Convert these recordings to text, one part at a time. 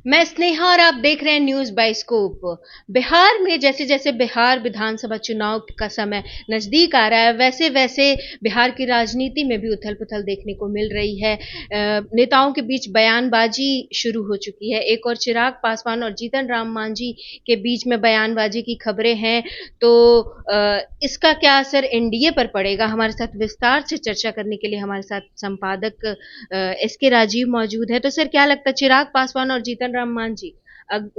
मैं स्नेहा और आप देख रहे हैं न्यूज बाइस्कोप। बिहार में जैसे जैसे बिहार विधानसभा चुनाव का समय नजदीक आ रहा है, वैसे वैसे बिहार की राजनीति में भी उथल पुथल देखने को मिल रही है। नेताओं के बीच बयानबाजी शुरू हो चुकी है। एक और चिराग पासवान और जीतन राम मांझी के बीच में बयानबाजी की खबरें हैं। तो इसका क्या असर एनडीए पर पड़ेगा? हमारे साथ विस्तार से चर्चा करने के लिए हमारे साथ संपादक एस के राजीव मौजूद है। तो सर, क्या लगता है, चिराग पासवान और जीतन राम मांझी,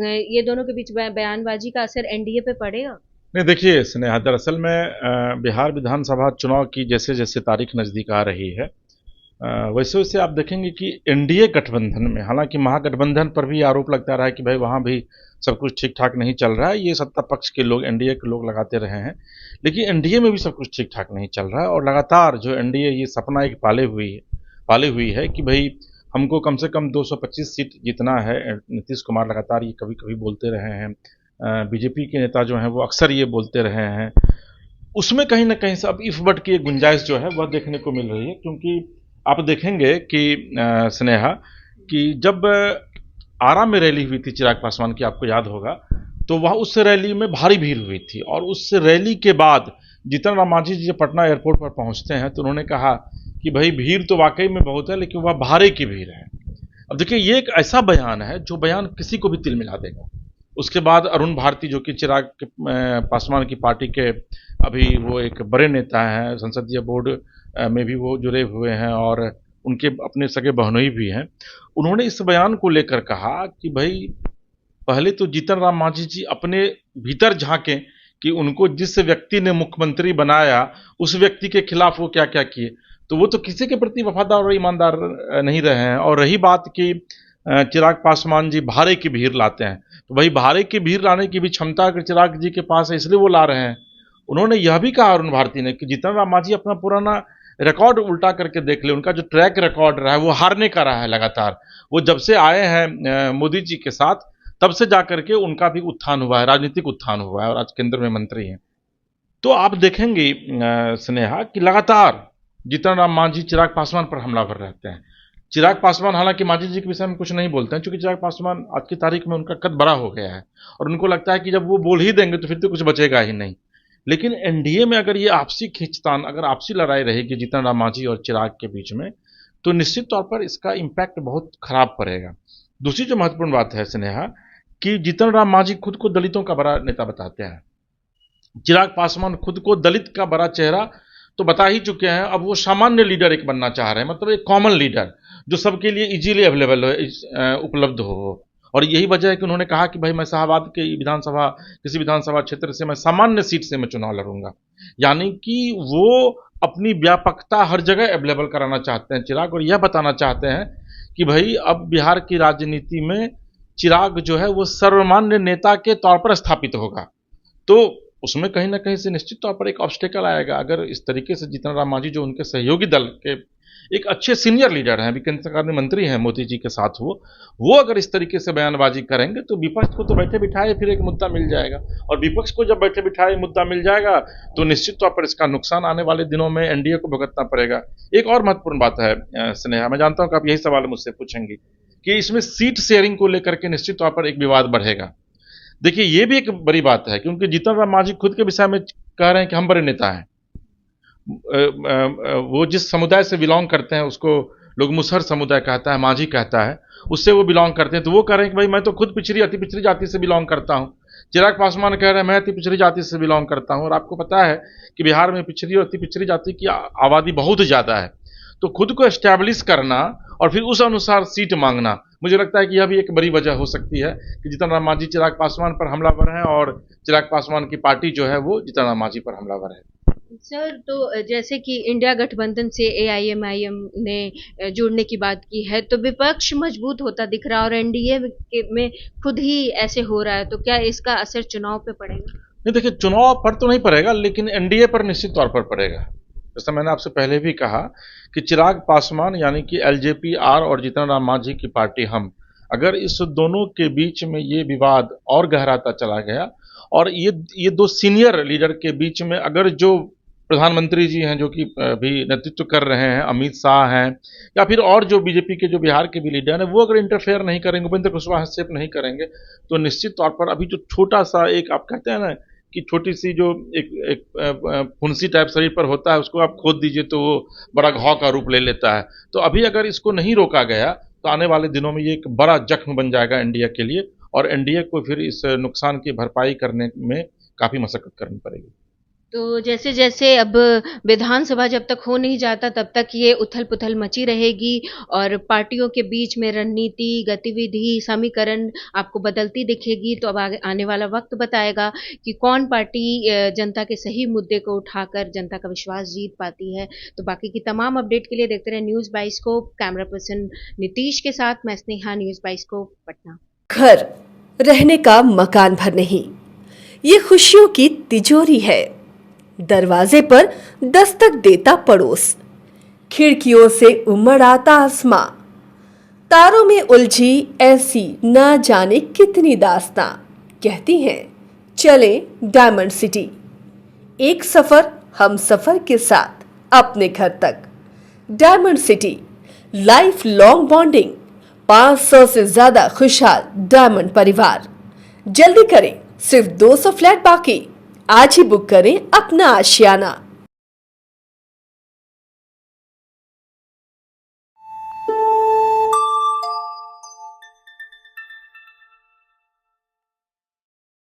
ये दोनों के बीच बयानबाजी का असर एनडीए पे पड़ेगा? नहीं, देखिए स्नेहा, दरअसल में बिहार विधानसभा चुनाव की जैसे जैसे तारीख नज़दीक आ रही है, वैसे वैसे आप देखेंगे कि एनडीए गठबंधन में, हालांकि महागठबंधन पर भी आरोप लगता रहा है कि भाई वहाँ भी सब कुछ ठीक ठाक नहीं चल रहा है, ये सत्ता पक्ष के लोग, एनडीए के लोग लगाते रहे हैं। लेकिन एनडीए में भी सब कुछ ठीक ठाक नहीं चल रहा है और लगातार जो एनडीए ये सपना एक पाले हुई है कि भाई हमको कम से कम 225 सीट जीतना है। नीतीश कुमार लगातार ये कभी कभी बोलते रहे हैं, बीजेपी के नेता जो हैं वो अक्सर ये बोलते रहे हैं। उसमें कहीं ना कहीं से अब इफ बट की एक गुंजाइश जो है वह देखने को मिल रही है, क्योंकि आप देखेंगे कि स्नेहा, कि जब आरा में रैली हुई थी चिराग पासवान की, आपको याद होगा, तो वह उस रैली में भारी भीड़ हुई थी और उस रैली के बाद जीतन राम मांझी जी जब पटना एयरपोर्ट पर पहुंचते हैं तो उन्होंने कहा कि भाई भीड़ तो वाकई में बहुत है, लेकिन वह भारे की भीड़ है। अब देखिए, ये एक ऐसा बयान है जो बयान किसी को भी तिल मिला देगा। उसके बाद अरुण भारती, जो कि चिराग पासवान की पार्टी के अभी वो एक बड़े नेता हैं, संसदीय बोर्ड में भी वो जुड़े हुए हैं और उनके अपने सगे बहनोई भी हैं, उन्होंने इस बयान को लेकर कहा कि भाई पहले तो जीतन राम मांझी जी अपने भीतर झांकें कि उनको जिस व्यक्ति ने मुख्यमंत्री बनाया उस व्यक्ति के खिलाफ वो क्या क्या किए। तो वो तो किसी के प्रति वफादार और ईमानदार नहीं रहे हैं। और रही बात कि चिराग पासवान जी भारे की भीड़ लाते हैं, तो भाई भारे की भीड़ लाने की भी क्षमता अगर चिराग जी के पास है, इसलिए वो ला रहे हैं। उन्होंने यह भी कहा अरुण भारती ने कि जीतन राम मांझी अपना पुराना रिकॉर्ड उल्टा करके देख ले, उनका जो ट्रैक रिकॉर्ड रहा है वो हारने का रहा है लगातार। वो जब से आए हैं मोदी जी के साथ, तब से जाकर के उनका भी उत्थान हुआ है, राजनीतिक उत्थान हुआ है और आज केंद्र में मंत्री हैं। तो आप देखेंगे स्नेहा कि लगातार जीतन राम मांझी चिराग पासवान पर हमलावर रहते हैं। चिराग पासवान हालांकि मांझी जी के विषय में कुछ नहीं बोलते हैं, क्योंकि चिराग पासवान आज की तारीख में उनका कद बड़ा हो गया है और उनको लगता है कि जब वो बोल ही देंगे तो फिर तो कुछ बचेगा ही नहीं। लेकिन एनडीए में अगर ये आपसी खींचतान, अगर आपसी लड़ाई रहेगी जीतन राम मांझी और चिराग के बीच में, तो निश्चित तौर पर इसका इम्पैक्ट बहुत खराब पड़ेगा। दूसरी जो महत्वपूर्ण बात है स्नेहा, कि जीतन राम मांझी खुद को दलितों का बड़ा नेता बताते हैं, चिराग पासवान खुद को दलित का बड़ा चेहरा तो बता ही चुके हैं। अब वो सामान्य लीडर एक बनना चाह रहे हैं, मतलब एक कॉमन लीडर जो सबके लिए इजीली अवेलेबल हो, उपलब्ध हो। और यही वजह है कि उन्होंने कहा कि भाई मैं शाहबाद के विधानसभा, किसी विधानसभा क्षेत्र से मैं सामान्य सीट से मैं चुनाव लड़ूंगा। यानी कि वो अपनी व्यापकता हर जगह अवेलेबल कराना चाहते हैं चिराग, और यह बताना चाहते हैं कि भाई अब बिहार की राजनीति में चिराग जो है वो सर्वमान्य नेता के तौर पर स्थापित होगा। तो उसमें कहीं ना कहीं से निश्चित तौर पर एक ऑब्स्टेकल आएगा अगर इस तरीके से जीतन राम मांझी, जो उनके सहयोगी दल के एक अच्छे सीनियर लीडर हैं, अभी केंद्र सरकार में मंत्री हैं मोदी जी के साथ, वो अगर इस तरीके से बयानबाजी करेंगे तो विपक्ष को तो बैठे बिठाए फिर एक मुद्दा मिल जाएगा, और विपक्ष को जब बैठे बिठाए मुद्दा मिल जाएगा तो निश्चित तौर पर इसका नुकसान आने वाले दिनों में एनडीए को भुगतना पड़ेगा। एक और महत्वपूर्ण बात है स्नेहा, मैं जानता हूं कि आप यही सवाल मुझसे पूछेंगी, कि इसमें सीट शेयरिंग को लेकर के निश्चित तौर पर एक विवाद बढ़ेगा। देखिए, ये भी एक बड़ी बात है, क्योंकि जीतन राम मांझी खुद के विषय में कह रहे हैं कि हम बड़े नेता हैं। वो जिस समुदाय से बिलोंग करते हैं उसको लोग मुसहर समुदाय कहता है, मांझी कहता है, उससे वो बिलोंग करते हैं। तो वो कह रहे हैं कि भाई मैं तो खुद अति पिछड़ी जाति से बिलोंग करता हूँ। चिराग पासवान कह रहे हैं मैं अति पिछड़ी जाति से बिलोंग करता हूँ। और आपको पता है कि बिहार में पिछड़ी और अति पिछड़ी जाति की आबादी बहुत ज़्यादा है। तो खुद को एस्टैब्लिश करना और फिर उस अनुसार सीट मांगना, मुझे लगता है कि यह भी एक बड़ी वजह हो सकती है कि जीतन राम मांझी चिराग पासवान पर हमलावर हैं और चिराग पासवान की पार्टी जो है वो जीतन राम मांझी पर हमलावर है। सर, तो जैसे कि इंडिया गठबंधन से एआईएमआईएम ने जुड़ने की बात की है, तो विपक्ष मजबूत होता दिख रहा है और एनडीए में खुद ही ऐसे हो रहा है, तो क्या इसका असर चुनाव पे पड़ेगा? नहीं, देखिए, चुनाव पर तो नहीं पड़ेगा, लेकिन एनडीए पर निश्चित तौर पर पड़ेगा। जैसा मैंने आपसे पहले भी कहा कि चिराग पासवान यानी कि एलजेपी आर और जीतन राम मांझी की पार्टी हम, अगर इस दोनों के बीच में ये विवाद और गहराता चला गया और ये दो सीनियर लीडर के बीच में अगर जो प्रधानमंत्री जी हैं जो कि भी नेतृत्व कर रहे हैं, अमित शाह हैं, या फिर और जो बीजेपी के जो बिहार के भी लीडर हैं, वो अगर इंटरफेयर नहीं करेंगे, उपेंद्र कुशवाहा हस्तक्षेप नहीं करेंगे, तो निश्चित तौर पर अभी जो छोटा सा एक आप कहते हैं ना कि छोटी सी जो एक फुंसी टाइप शरीर पर होता है, उसको आप खोद दीजिए तो वो बड़ा घाव का रूप ले लेता है। तो अभी अगर इसको नहीं रोका गया तो आने वाले दिनों में ये एक बड़ा जख्म बन जाएगा इंडिया के लिए, और एनडीए को फिर इस नुकसान की भरपाई करने में काफ़ी मशक्कत करनी पड़ेगी। तो जैसे जैसे अब विधानसभा जब तक हो नहीं जाता तब तक ये उथल पुथल मची रहेगी और पार्टियों के बीच में रणनीति, गतिविधि, समीकरण आपको बदलती दिखेगी। तो अब आने वाला वक्त बताएगा कि कौन पार्टी जनता के सही मुद्दे को उठाकर जनता का विश्वास जीत पाती है। तो बाकी की तमाम अपडेट के लिए देखते रहे news bioscope. Camera person Nitish के साथ मैं स्नेहा, न्यूज़ बाइस्कोप, पटना। घर रहने का मकान भर नहीं, ये खुशियों की तिजोरी है। दरवाजे पर दस्तक देता पड़ोस, खिड़कियों से उमड़ आता आसमां, तारों में उलझी ऐसी न जाने कितनी दास्तां। कहती हैं चले डायमंड सिटी, एक सफर हम सफर के साथ अपने घर तक। Diamond city, life long bonding, 500 से ज्यादा खुशहाल डायमंड परिवार। जल्दी करें, सिर्फ 200 फ्लैट बाकी। आज ही बुक करें अपना आशियाना।